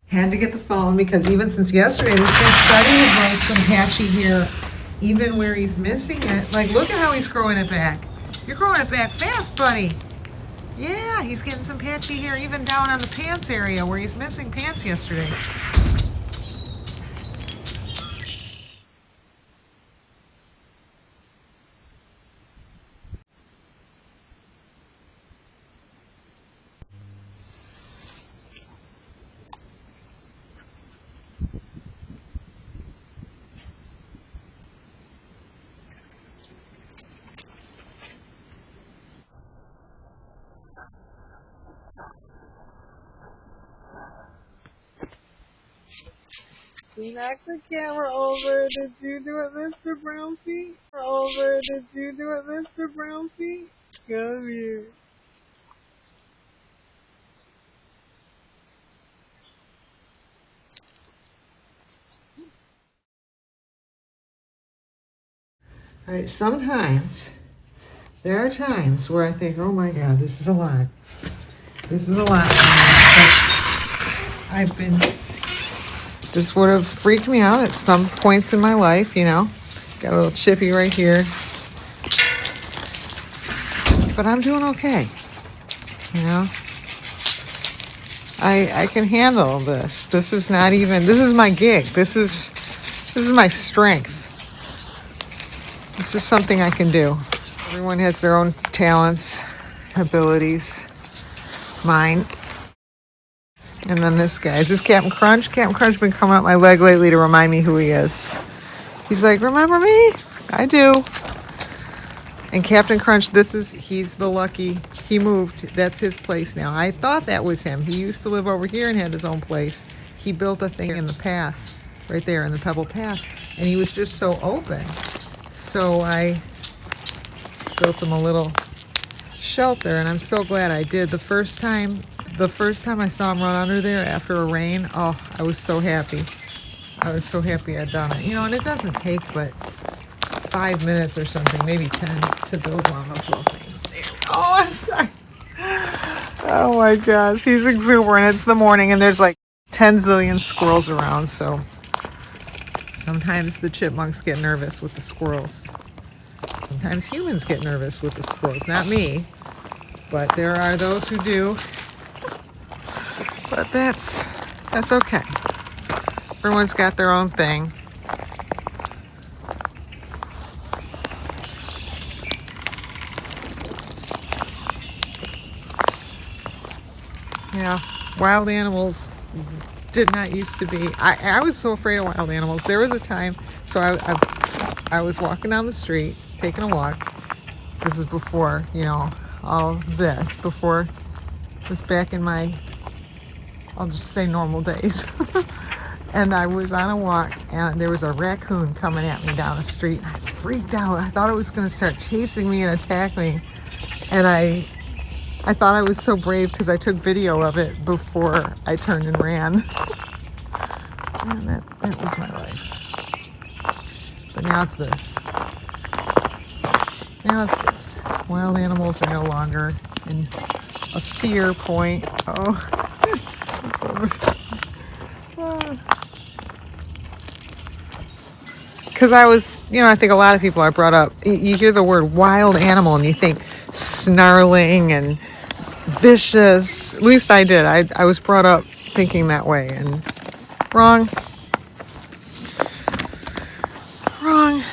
Had to get the phone because even since yesterday, this guy's starting to grow some patchy hair, even where he's missing it. Like, look at how he's growing it back. You're growing it back fast, buddy. Yeah, he's getting some patchy hair even down on the pants area where he's missing pants yesterday. Knock the camera over. Did you do it, Mr. Brown Feet? Over. Did you do it, Mr. Brown Feet? Come here. All right, sometimes there are times where I think, oh my God, this is a lot. This is a lot. I've been, this would have freaked me out at some points in my life, you know. Got a little chippy right here. But I'm doing okay, you know. I can handle this. This is not even, this is my gig. This is my strength. This is something I can do. Everyone has their own talents, abilities. Mine. And then this guy. Is this Captain Crunch? Captain Crunch been coming up my leg lately to remind me who he is. He's like, remember me? I do. And Captain Crunch, he's the lucky, he moved. That's his place now. I thought that was him. He used to live over here and had his own place. He built a thing in the path, right there in the pebble path. And he was just so open. So I built him a little shelter, and I'm so glad I did. The first time I saw him run under there after a rain, oh, I was so happy. I was so happy I'd done it. You know, and it doesn't take but 5 minutes or something, maybe 10, to build one of those little things. Oh, I'm sorry. Oh my gosh, he's exuberant. It's the morning, and there's like 10 zillion squirrels around, so sometimes the chipmunks get nervous with the squirrels. Sometimes humans get nervous with the squirrels. Not me, but there are those who do. But that's okay. Everyone's got their own thing. Yeah, wild animals did not used to be. I was so afraid of wild animals. There was a time, so I was walking down the street, taking a walk. This is before, you know, all this, before this, back in my, I'll just say normal days. And I was on a walk, and there was a raccoon coming at me down the street. I freaked out. I thought it was going to start chasing me and attack me. And I thought I was so brave because I took video of it before I turned and ran. And that was my life. But now it's this. Now it's this. Wild animals are no longer in a fear point. Oh, that's what was. Because I was, you know, I think a lot of people are brought up. You hear the word wild animal and you think snarling and vicious. At least I did. I was brought up thinking that way, and wrong. Wrong.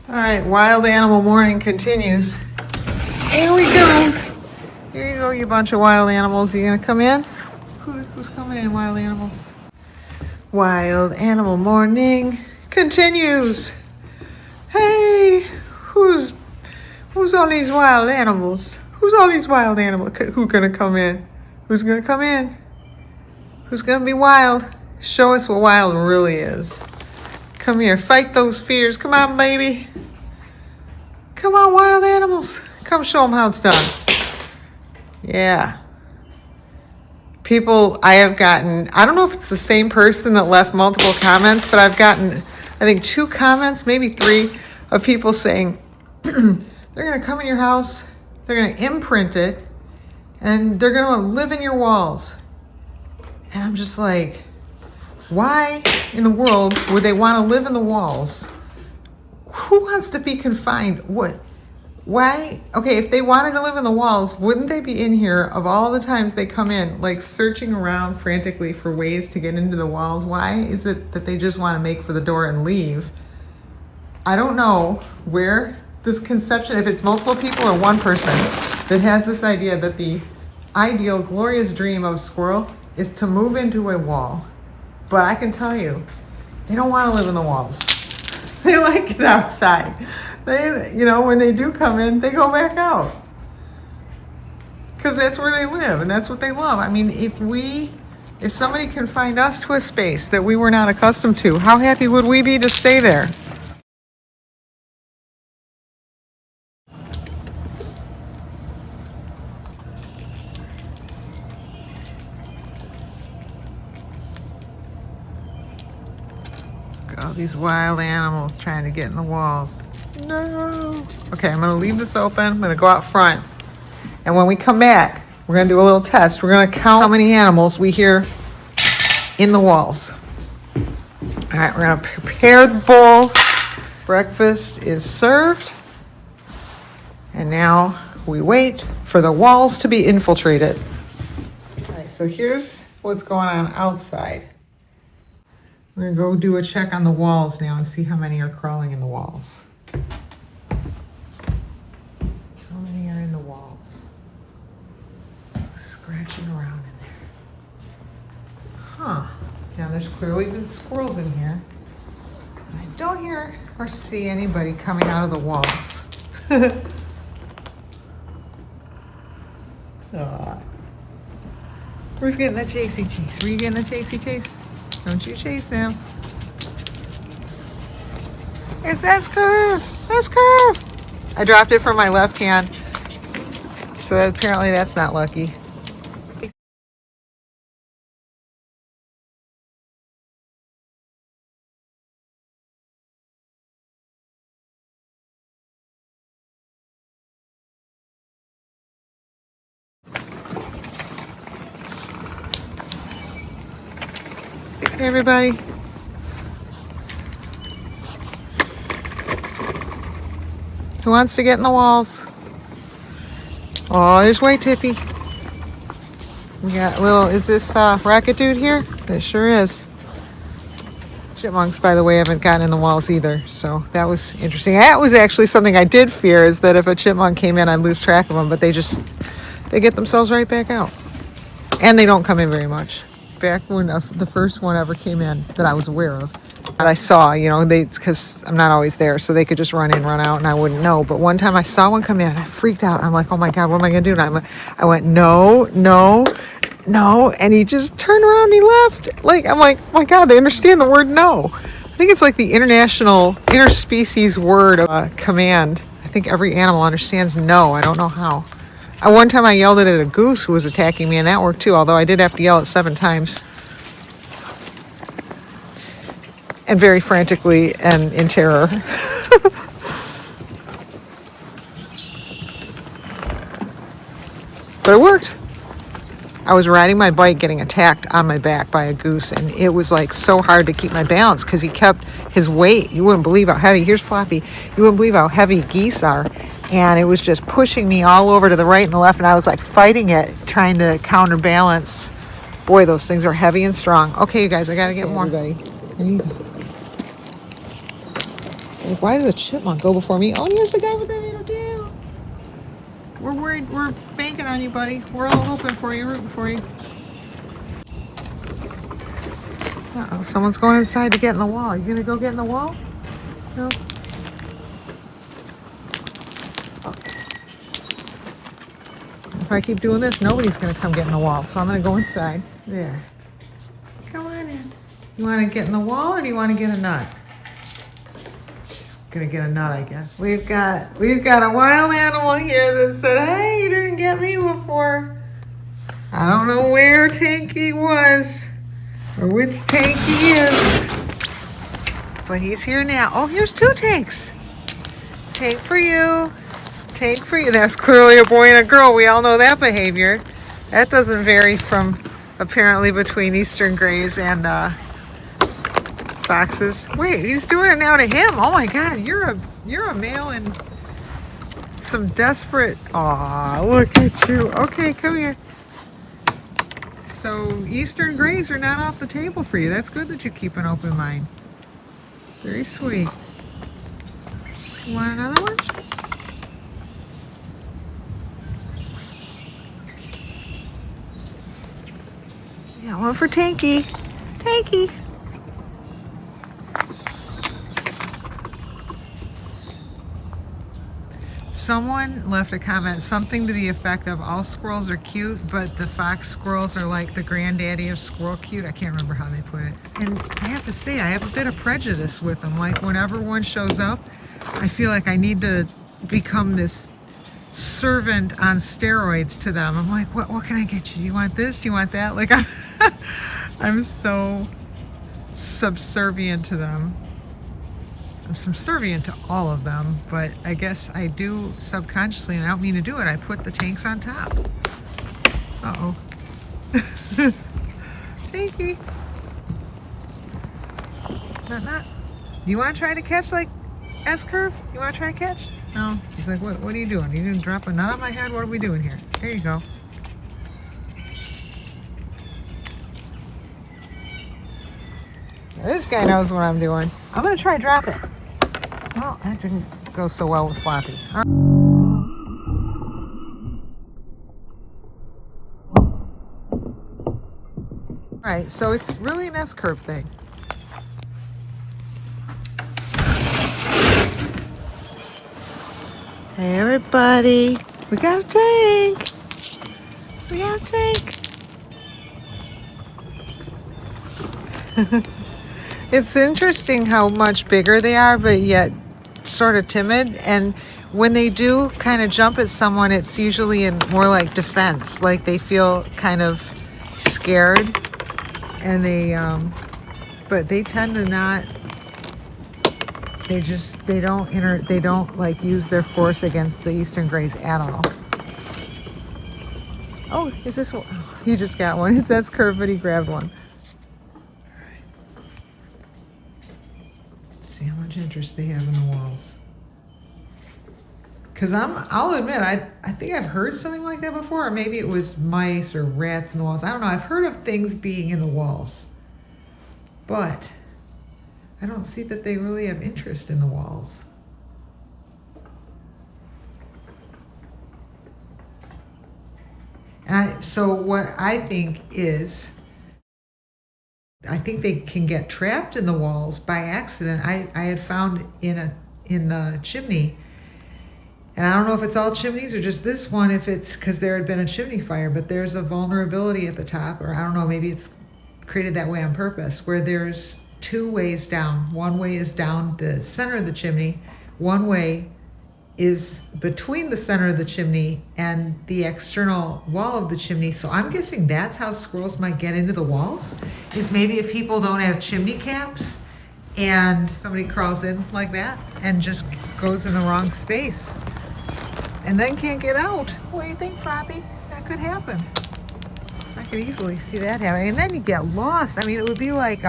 All right, wild animal morning continues. Here we go. Here you go, you bunch of wild animals. Are you gonna come in? Who's coming in, wild animals? Wild animal morning continues. Hey, who's all these wild animals? Who's all these wild animals? Who's gonna come in? Who's gonna come in? Who's gonna be wild? Show us what wild really is. Come here, fight those fears. Come on, baby. Come on, wild animals. Come show them how it's done. Yeah. People, I have gotten, I don't know if it's the same person that left multiple comments, but I've gotten, I think 2 comments, maybe 3, of people saying they're going to come in your house, they're going to imprint it, and they're going to live in your walls. And I'm just like, why in the world would they want to live in the walls? Who wants to be confined? What? Why? Okay, if they wanted to live in the walls, wouldn't they be in here of all the times they come in, like searching around frantically for ways to get into the walls? Why is it that they just want to make for the door and leave? I don't know where this conception, if it's multiple people or one person, that has this idea that the ideal, glorious dream of a squirrel is to move into a wall. But I can tell you, they don't want to live in the walls. They like it outside. They, when they do come in, they go back out. Because that's where they live and that's what they love. I mean, if somebody confined us to a space that we were not accustomed to, how happy would we be to stay there? All these wild animals trying to get in the walls. No. Okay, I'm gonna leave this open. I'm gonna go out front. And when we come back, we're gonna do a little test. We're gonna count how many animals we hear in the walls. All right, we're gonna prepare the bowls. Breakfast is served. And now we wait for the walls to be infiltrated. All right, so here's what's going on outside. We're gonna go do a check on the walls now and see how many are crawling in the walls. How many are in the walls? Scratching around in there. Huh. Now there's clearly been squirrels in here. I don't hear or see anybody coming out of the walls. Aw. Who's getting that chasey chase? Were you getting a chasey chase? Don't you chase them. It's that curve. That's curve. I dropped it from my left hand. So apparently that's not lucky. Hey everybody. Who wants to get in the walls? Oh, there's White Tippy. We got little, is this Racket Dude here? It sure is. Chipmunks, by the way, haven't gotten in the walls either. So that was interesting. That was actually something I did fear, is that if a chipmunk came in, I'd lose track of them. But they get themselves right back out. And they don't come in very much. Back when the first one ever came in that I was aware of, that I saw, because I'm not always there, so they could just run in, run out, and I wouldn't know. But one time I saw one come in, and I freaked out. I'm like, oh my God, what am I going to do? And I went, no, no, no. And he just turned around and he left. I'm like, oh my God, they understand the word no. I think it's like the international interspecies word of command. I think every animal understands no. I don't know how. One time I yelled it at a goose who was attacking me, and that worked too, although I did have to yell it 7 times. And very frantically and in terror. But it worked. I was riding my bike getting attacked on my back by a goose, and it was like so hard to keep my balance because he kept his weight. You wouldn't believe how heavy. Here's Floppy. You wouldn't believe how heavy geese are. And it was just pushing me all over to the right and the left, and I was like fighting it, trying to counterbalance. Boy, those things are heavy and strong. Okay, you guys, I gotta get more. Everybody. There you go. It's like, why does a chipmunk go before me? Oh, and here's the guy with the little tail. We're worried. We're banking on you, buddy. We're all hoping for you, rooting for you. Uh-oh, someone's going inside to get in the wall. You gonna go get in the wall? No? If I keep doing this, nobody's gonna come get in the wall, so I'm gonna go inside. There. Come on in. You wanna get in the wall or do you wanna get a nut? She's gonna get a nut, I guess. We've got a wild animal here that said, hey, you didn't get me before. I don't know where Tanky was or which tank he is, but he's here now. Oh, here's 2 tanks. Tank for you. Tank for you. That's clearly a boy and a girl. We all know that behavior. That doesn't vary from apparently between eastern grays and foxes. Wait, he's doing it now to him. Oh my God, you're a male in some desperate. Aw, look at you. Okay, come here. So eastern grays are not off the table for you. That's good that you keep an open mind. Very sweet. You want another one? Yeah, one for Tanky. Tanky. Someone left a comment, something to the effect of all squirrels are cute, but the fox squirrels are like the granddaddy of squirrel cute. I can't remember how they put it. And I have to say, I have a bit of prejudice with them. Like whenever one shows up, I feel like I need to become this servant on steroids to them. I'm like, what can I get you? Do you want this? Do you want that? Like I'm so subservient to them. I'm subservient to all of them, but I guess I do subconsciously, and I don't mean to do it. I put the tanks on top. Uh-oh. Tanky. Not. You want to try to catch like S-curve? You want to try to catch? No. He's like, what are you doing? Are you going to drop a nut on my head? What are we doing here? There you go. This guy knows what I'm doing. I'm going to try to drop it. Well, that didn't go so well with Floppy. All right, so it's really an S-curve thing. Hey, everybody. We got a tank. We got a tank. It's interesting how much bigger they are, but yet sort of timid. And when they do kind of jump at someone, it's usually in more like defense, like they feel kind of scared, and but they tend to not. They don't like use their force against the eastern grays at all. Oh, is this one? Oh, he just got one. That's curved, but he grabbed one. See how much interest they have in the walls. Because I'll admit, I think I've heard something like that before, or maybe it was mice or rats in the walls. I don't know. I've heard of things being in the walls, but I don't see that they really have interest in the walls. And so what I think is, I think they can get trapped in the walls by accident. I had found in the chimney, and I don't know if it's all chimneys or just this one, if it's because there had been a chimney fire, but there's a vulnerability at the top, or I don't know, maybe it's created that way on purpose, where there's two ways down. One way is down the center of the chimney. One way is between the center of the chimney and the external wall of the chimney. So I'm guessing that's how squirrels might get into the walls, is maybe if people don't have chimney caps and somebody crawls in like that and just goes in the wrong space and then can't get out. What do you think, Floppy? That could happen. I could easily see that happening. And then you get lost. I mean, it would be like,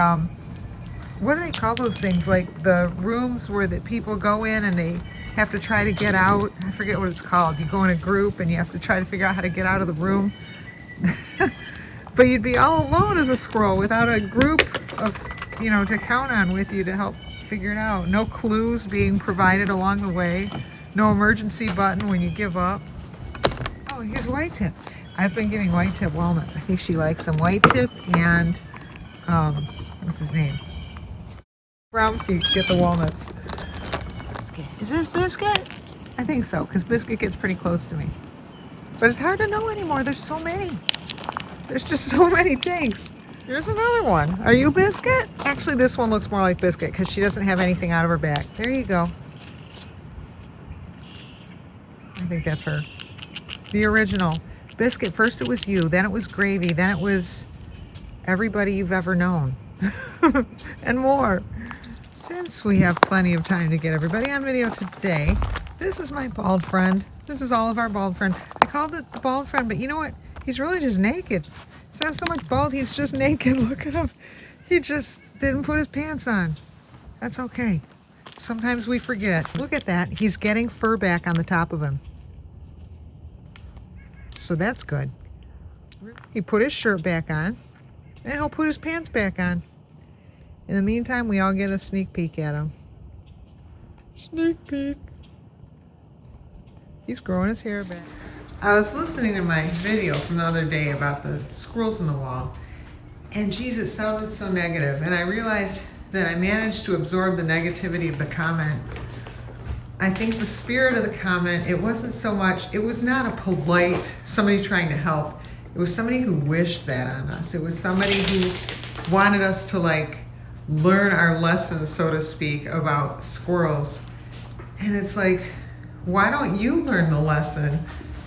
what do they call those things? Like the rooms where the people go in and they have to try to get out. I forget what it's called. You go in a group and you have to try to figure out how to get out of the room. But you'd be all alone as a squirrel without a group of, to count on with you to help figure it out. No clues being provided along the way. No emergency button when you give up. Oh, here's White Tip. I've been giving White Tip walnuts. I think she likes them. White Tip and, what's his name? Brown Feet get the walnuts. Is this Biscuit? I think so, because Biscuit gets pretty close to me. But it's hard to know anymore. There's so many. There's just so many tanks. Here's another one. Are you Biscuit? Actually, this one looks more like Biscuit because she doesn't have anything out of her back. There you go. I think that's her. The original. Biscuit, first it was you, then it was Gravy, then it was everybody you've ever known. And more. Since we have plenty of time to get everybody on video today, this is my bald friend. This is all of our bald friends. I called it the bald friend, but you know what? He's really just naked. It's not so much bald, he's just naked. Look at him. He just didn't put his pants on. That's okay. Sometimes we forget. Look at that. He's getting fur back on the top of him. So that's good. He put his shirt back on, and he'll put his pants back on. In the meantime, we all get a sneak peek at him. Sneak peek. He's growing his hair back. I was listening to my video from the other day about the squirrels in the wall, and geez, it sounded so negative, and I realized that I managed to absorb the negativity of the comment. I think the spirit of the comment, it wasn't so much, it was not a polite, somebody trying to help. It was somebody who wished that on us. It was somebody who wanted us to like learn our lessons, so to speak, about squirrels. And it's like, why don't you learn the lesson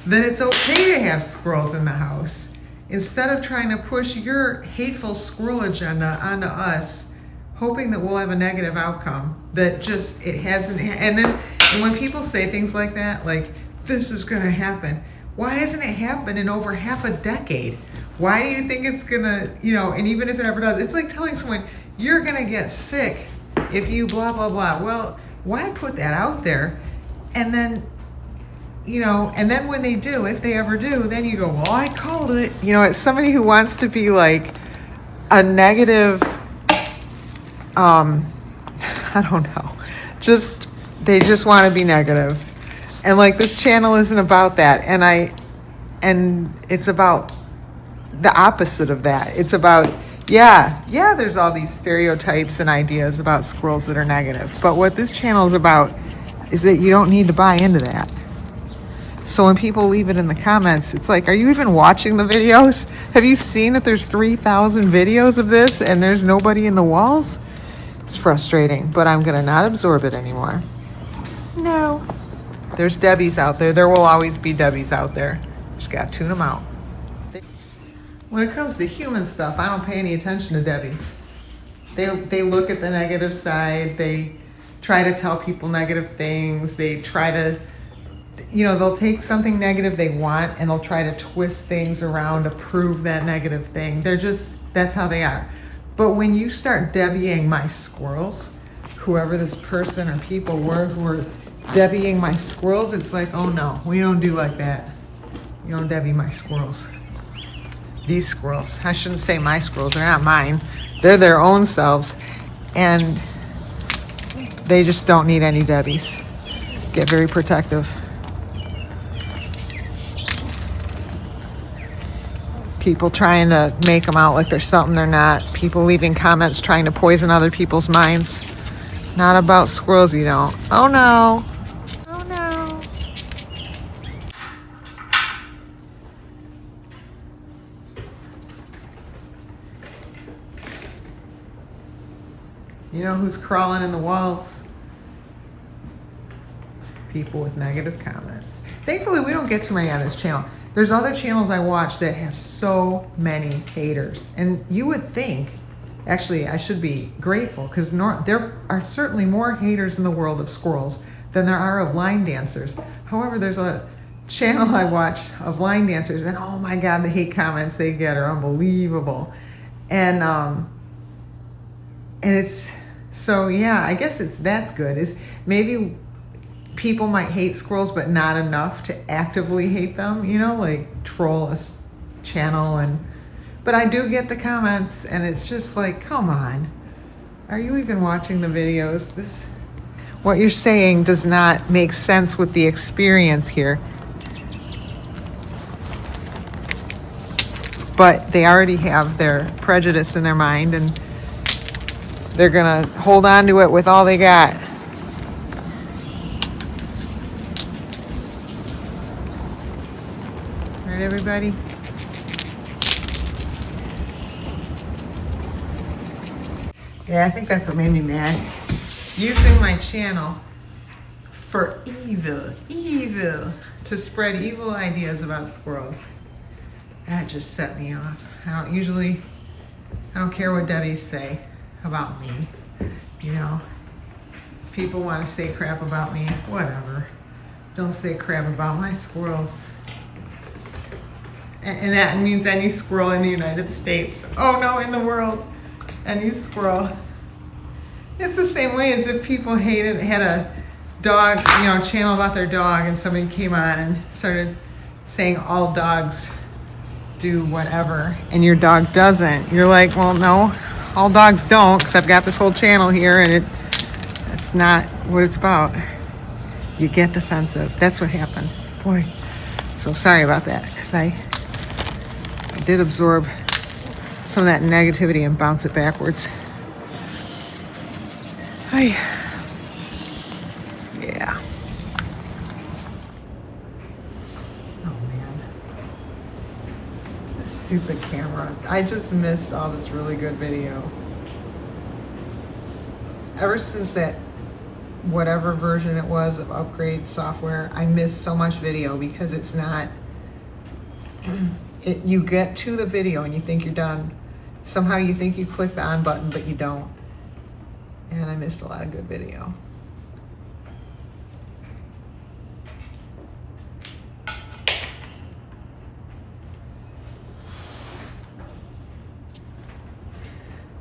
that it's okay to have squirrels in the house, instead of trying to push your hateful squirrel agenda onto us, hoping that we'll have a negative outcome that just, it hasn't. And when people say things like that, like, this is gonna happen, why hasn't it happened in over half a decade? Why do you think it's gonna, and even if it ever does, it's like telling someone, you're gonna get sick if you blah, blah, blah. Well, why put that out there? And then, and then when they do, if they ever do, then you go, well, I called it. It's somebody who wants to be like a negative, I don't know, they just want to be negative. And like, this channel isn't about that. And it's about the opposite of that. It's about, there's all these stereotypes and ideas about squirrels that are negative. But what this channel is about is that you don't need to buy into that. So when people leave it in the comments, it's like, are you even watching the videos? Have you seen that there's 3,000 videos of this and there's nobody in the walls? It's frustrating, but I'm gonna not absorb it anymore. No. There's Debbies out there. There will always be Debbies out there. Just gotta tune them out. When it comes to human stuff, I don't pay any attention to Debbies. They look at the negative side. They try to tell people negative things. They try to, they'll take something negative they want and they'll try to twist things around to prove that negative thing. That's how they are. But when you start Debbieing my squirrels, whoever this person or people were who were Debbieing my squirrels, it's like, oh no, we don't do like that. You don't Debbie my squirrels. These squirrels, I shouldn't say my squirrels, they're not mine. They're their own selves. And they just don't need any Debbies. Get very protective. People trying to make them out like they're something they're not. People leaving comments trying to poison other people's minds. Not about squirrels, you don't. Oh no. Oh no. You know who's crawling in the walls? People with negative comments. Thankfully, we don't get too many on this channel. There's other channels I watch that have so many haters. And you would think, actually, I should be grateful, because there are certainly more haters in the world of squirrels than there are of line dancers. However, there's a channel I watch of line dancers, and oh my God, the hate comments they get are unbelievable. And it's, so yeah, I guess that's good. Is maybe people might hate squirrels, but not enough to actively hate them, like troll a channel. But I do get the comments, and it's just like, come on. Are you even watching the videos? What you're saying does not make sense with the experience here. But they already have their prejudice in their mind, and they're gonna hold on to it with all they got. Right, everybody? Yeah, I think that's what made me mad. Using my channel for evil, to spread evil ideas about squirrels. That just set me off. I don't care what Debbies say about me. If people want to say crap about me, whatever. Don't say crap about my squirrels. And that means any squirrel in the United States. Oh no, in the world. Any squirrel. It's the same way as if people had a dog, channel about their dog, and somebody came on and started saying all dogs do whatever, and your dog doesn't. You're like, well, no, all dogs don't, because I've got this whole channel here, and that's not what it's about. You get defensive. That's what happened. Boy, so sorry about that, because I did absorb some of that negativity and bounce it backwards. Yeah. Oh man. This stupid camera. I just missed all this really good video. Ever since that whatever version it was of upgrade software, I missed so much video because it's not you get to the video and you think you're done. Somehow you think you click the on button, but you don't. And I missed a lot of good video.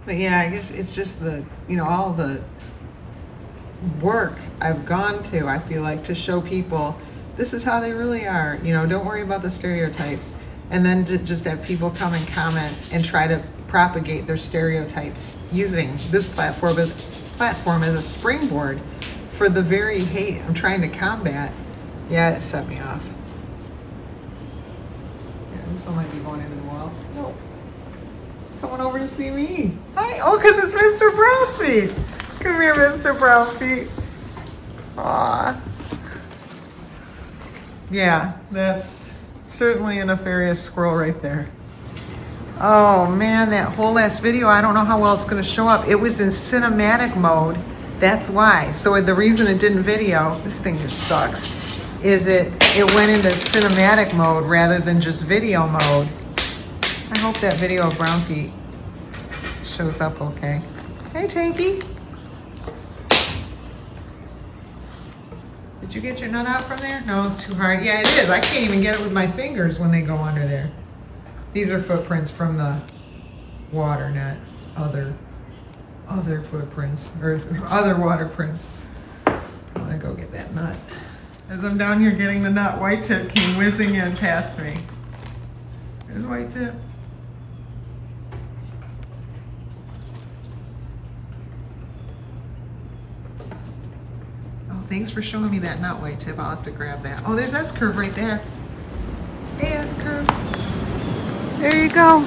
But yeah, I guess it's just all the work I've gone to, I feel like, to show people this is how they really are. Don't worry about the stereotypes. And then to just have people come and comment and try to propagate their stereotypes using this platform as a springboard for the very hate I'm trying to combat. Yeah, it set me off. Yeah, this one might be going into the walls. Nope. Coming over to see me. Hi. Oh, because it's Mr. Brownfeet. Come here, Mr. Brownfeet. Aw. Yeah, that's certainly a nefarious squirrel right there. Oh man, that whole last video, I don't know how well it's going to show up. It was in cinematic mode. That's why. So the reason it didn't video, this thing just sucks, is it went into cinematic mode rather than just video mode. I hope that video of Brownfeet shows up okay. Hey, Tanky. Did you get your nut out from there? No, it's too hard. Yeah, it is. I can't even get it with my fingers when they go under there. These are footprints from the water, not other footprints or other water prints. I want to go get that nut. As I'm down here getting the nut, White Tip came whizzing in past me. There's White Tip. Oh, thanks for showing me that nut, White Tip. I'll have to grab that. Oh, there's S-Curve right there. Hey, S-Curve. There you go.